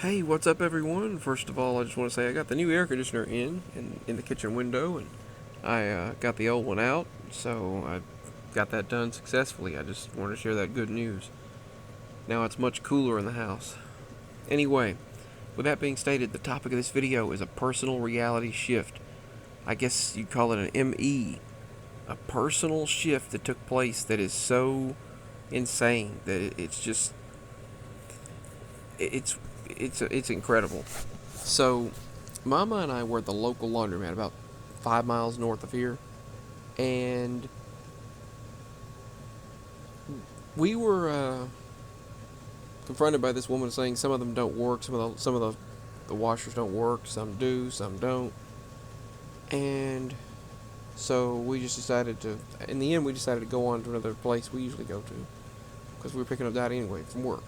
Hey, what's up, everyone? First of all, I just want to say I got the new air conditioner in the kitchen window, and I got the old one out, so I got that done successfully. I just wanted to share that good news. Now it's much cooler in the house. Anyway, with that being stated, the topic of this video is a personal reality shift. I guess you'd call it an ME, a personal shift that took place that is so insane that it's just it's it's incredible. So, Mama and I were at the local laundromat about 5 miles north of here, and we were confronted by this woman saying some of them don't work, some of the washers don't work, some do, some don't, and so we just decided to. In the end, we decided to go on to another place we usually go to because we were picking up Daddy anyway from work.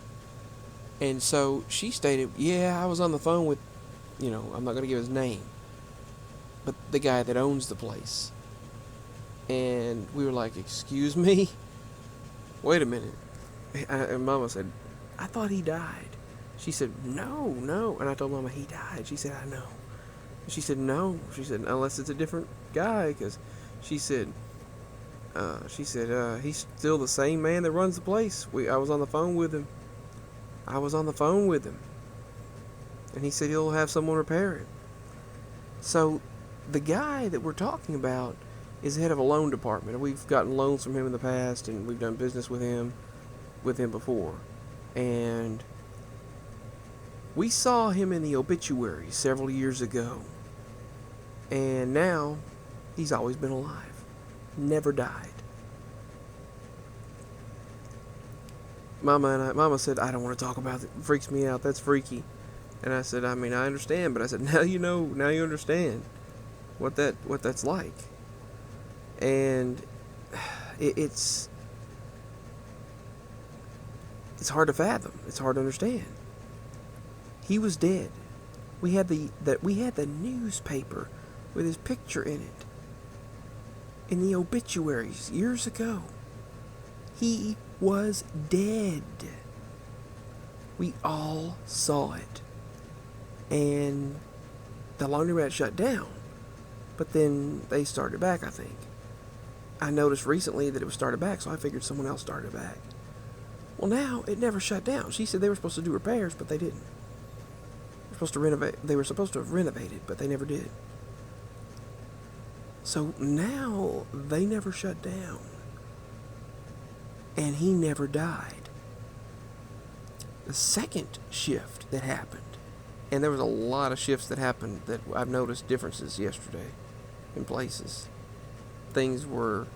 And so she stated, "Yeah, I was on the phone with, I'm not going to give his name, but the guy that owns the place." And we were like, "Excuse me? Wait a minute." And Mama said, "I thought he died." She said, "No, no." And I told Mama, "He died." She said, "I know." And she said, "No." She said, "Unless it's a different guy," because she said, he's still the same man that runs the place. I was on the phone with him. I was on the phone with him. And he said he'll have someone repair it. So the guy that we're talking about is the head of a loan department. We've gotten loans from him in the past, and we've done business with him before. And we saw him in the obituaries several years ago. And now he's always been alive. Never died. Mama said, "I don't want to talk about it. It freaks me out. That's freaky." And I said, "I mean, I understand," but I said, now you understand what that's like. And it's hard to fathom. It's hard to understand. He was dead. We had the newspaper with his picture in it in the obituaries years ago. He was dead. We all saw it. And the laundromat shut down. But then they started back, I think. I noticed recently that it was started back, so I figured someone else started back. Well, now it never shut down. She said they were supposed to do repairs, but they didn't. They were supposed to have renovated, but they never did. So now they never shut down. And he never died. The second shift that happened, and there was a lot of shifts that happened that I've noticed differences yesterday in places. Things were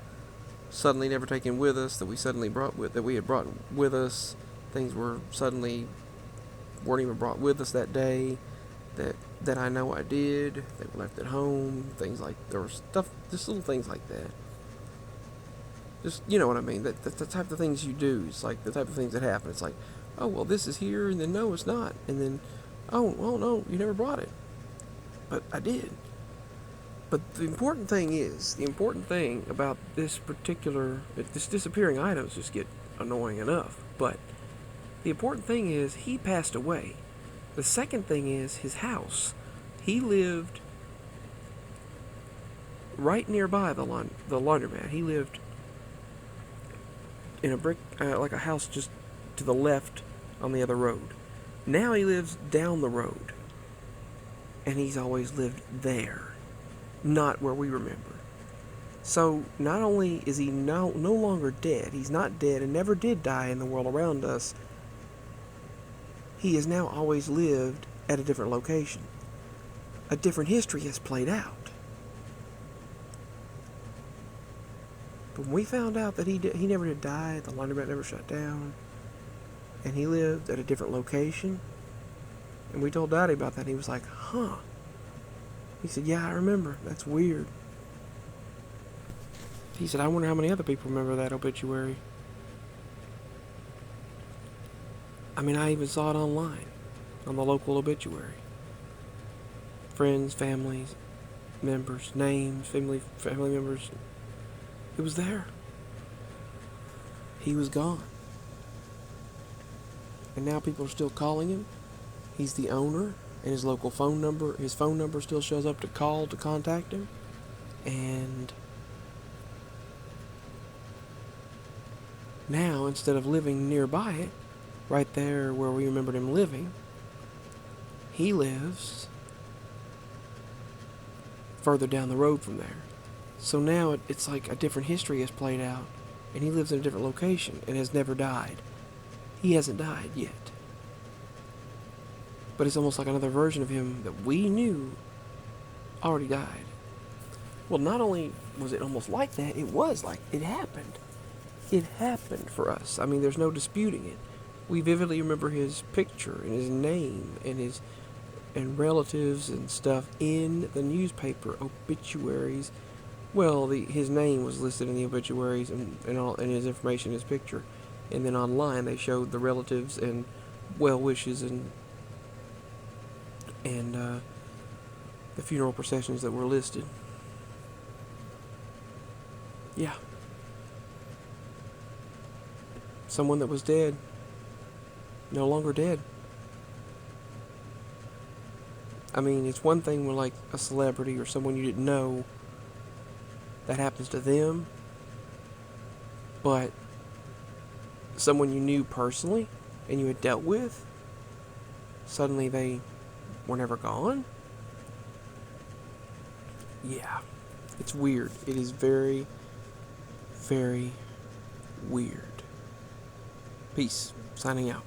suddenly never taken with us that we had brought with us. Things were suddenly weren't even brought with us that day that I know I did. They were left at home. Things like there was stuff, just little things like that. Just, you know what I mean? The type of things you do. It's like the type of things that happen. It's like, oh, well, this is here, and then no, it's not. And then, oh, well, no, you never brought it. But I did. But the important thing about this disappearing items just get annoying enough. But the important thing is he passed away. The second thing is his house. He lived right nearby the laundromat. He lived in a brick, like a house just to the left on the other road. Now he lives down the road. And he's always lived there, not where we remember. So not only is he no longer dead, he's not dead and never did die in the world around us, he has now always lived at a different location. A different history has played out. But when we found out that he never did die, the laundromat never shut down, and he lived at a different location, and we told Daddy about that, and he was like, "Huh." He said, "Yeah, I remember. That's weird." He said, "I wonder how many other people remember that obituary." I mean, I even saw it online, on the local obituary. Friends, families, members, names, family members. It was there. He was gone. And now people are still calling him, He's the owner, and his local phone number, his phone number still shows up to call to contact him. And now, instead of living nearby it, right there where we remembered him living, he lives further down the road from there. So now it's like a different history has played out, and he lives in a different location and has never died. He hasn't died yet. But it's almost like another version of him that we knew already died. Well, not only was it almost like that, it was like it happened. It happened for us. I mean, there's no disputing it. We vividly remember his picture and his name and relatives and stuff in the newspaper obituaries. Well, his name was listed in the obituaries and his information, his picture, and then online they showed the relatives and well wishes and the funeral processions that were listed. Yeah. Someone that was dead, no longer dead. I mean, it's one thing when like a celebrity or someone you didn't know, that happens to them, but someone you knew personally and you had dealt with, suddenly they were never gone? Yeah. It's weird. It is very, very weird. Peace. Signing out.